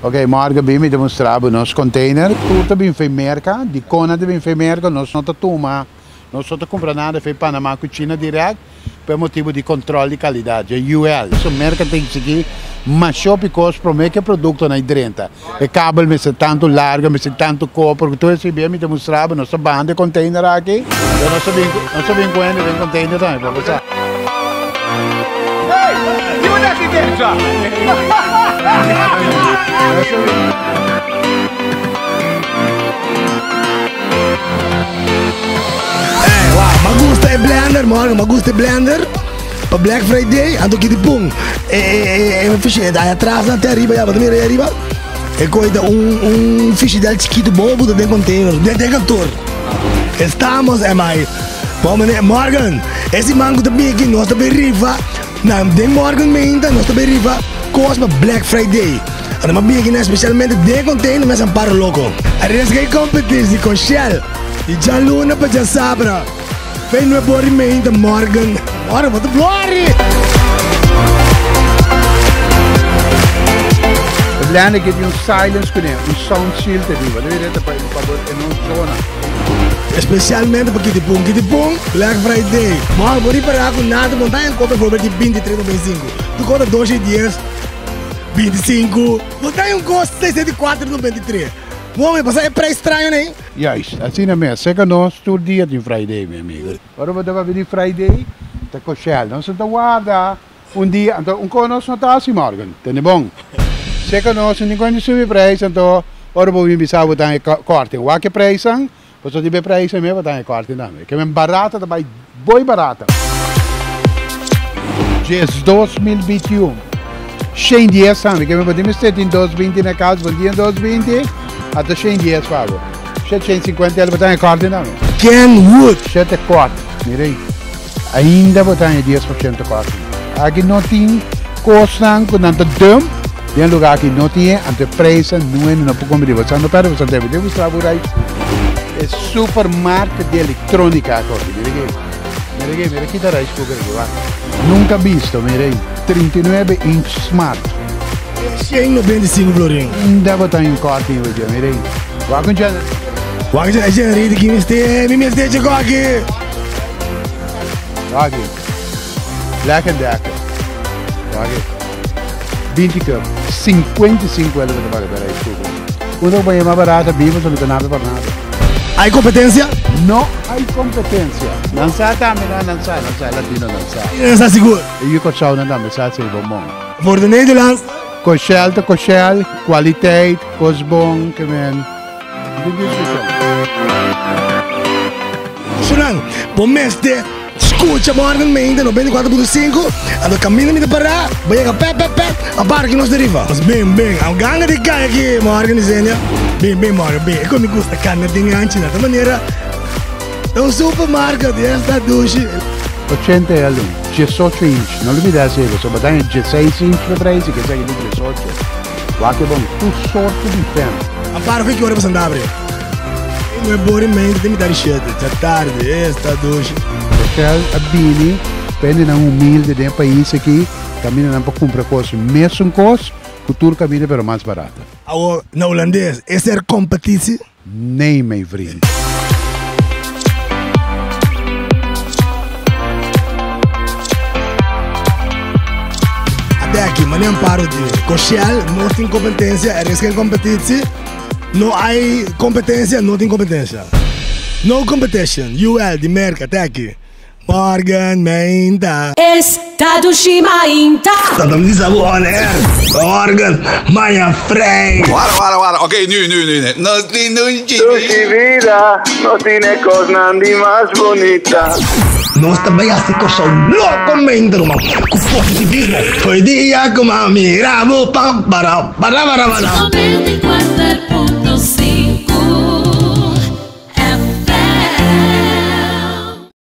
Ok, morgen ben we demonstreren nos container. Tudo bem feito merca, de cona bem feito merca, nós não toma, nós só compra nada feito Panamá China direto, por motivo de controle de qualidade. É UL. Essa merca tem que seguir, mas shopping cost promete que produto na idrenta. O cabo me se tanto largo, me se tanto corpo, porque tudo isso bem me demonstrava nossa banda de container aqui. Eu não sabia quando vem container também, para passar. Hey, you not dentro. Ma gusta e blender, morgen, ma gusta e blender. Para Black Friday, ando aqui de pum. Fish daí atrás até arriba, já também arriba. E coisa fish del chiquito bobo dentro container, dentro cantor. Estamos mais. Morgen, esse mango também aqui nós também riva. Na de morgen ainda nós também riva. Cosma Black Friday. Ada ma bem aqui especialmente de container, mas amparo louco. A resga competição com Shell. E já luna para já sabra. Vem no aborrimento morgen. Ora, wat glory! Het blende geeft je een silence kunnen, een sound shield te doen. Dat weet je, dat is in onze zona. Especialmente para Kitty Pum, Black Friday. Mas vou reparar com nada, não dá em compra por 23 ou 25. Tu conta 2 dias, 25. Não dá em custo 64 ou 23. Vamos passar é pré-estranho, né? Juist, assim é mesmo. Zeker nós, todo dia tem Friday, meu amigo. Agora vamos vir Friday. Tá com Shell, não se dá guarda dia, então conosco não está assim morgen, tá bom? Se que nós não conseguimos subir preço, então agora vamos começar a botar em corte, o que preço, você tiver preço mesmo botar em corte também, que é barata, também boi barata. Just 2021, 100 dias sabe, que podemos ter em 2020 na casa, bom dia em 2020, até 100 dias pago, 750 ele botar em corte também. Kenwood, 7 corte, mirei. Ainda botar em 10% corte. Aqui não tem custo com tanto dum, tem lugar que não tem, ante preço não é não pode comer. Você não pode, você deve mostrar por aí. É supermarket de eletrônica agora. Mira aqui tá isso por aí. Nunca visto, mira aí. 39 inch smart. 195 florinho. Ainda botar em corte em hoje, mira aí. Wagen é gente que me chegou aqui. Aqui, Black & Decker, aqui, 20 cup, 55 euros para pagar isso. Quando vai mais barato, vivo, não tem nada para nada. Há competência? Não há competência. Não sai também, não sai, latino não sai. Não está seguro? E eu cochão não também sai sem bom. Voor de Nederlands? Cochel, kwaliteit, kost bom, que men. Sunan, bom mestre. Escuta, morgen ainda, 94.5. Ando caminho me para, vai a pé, a barca que nós deriva. Mas bem, a ganga de cai aqui, morgen, Zênia. Bem, morgen, bem. Como me gusta carne de antes, de maneira. É um supermercado, esta duche. 80 euros, 18 inch, não olvidar isso, só botar em 16 inch para preço, que segue de 18. Lá que bom, tu sorte de pé. A barca que hora para andar, bre. Não é aborrimento, tem que dar cheio, já tarde, esta duche. A Bini, depende de humilde de país aqui, caminha para comprar coisas, mesmo coisas, cultura caminha para mais barata. Na holandês, essa é competição? Nem, meu vriend. Até aqui, mas nem paro de Cochel, não tem competência, é risco de competição, não há competência, não tem competência. No competition, UL de merca, até aqui. Morgen, mainta. Estado Shimainta. Dat is gewoon echt. Morgen, my friend. Wara. Ok, nu. No vida, no tiene cosa ni más bonita. Nós também assim que eu sou louco mesmo, irmão. Com positivismo. Foi dia que eu mirava o pão para. 94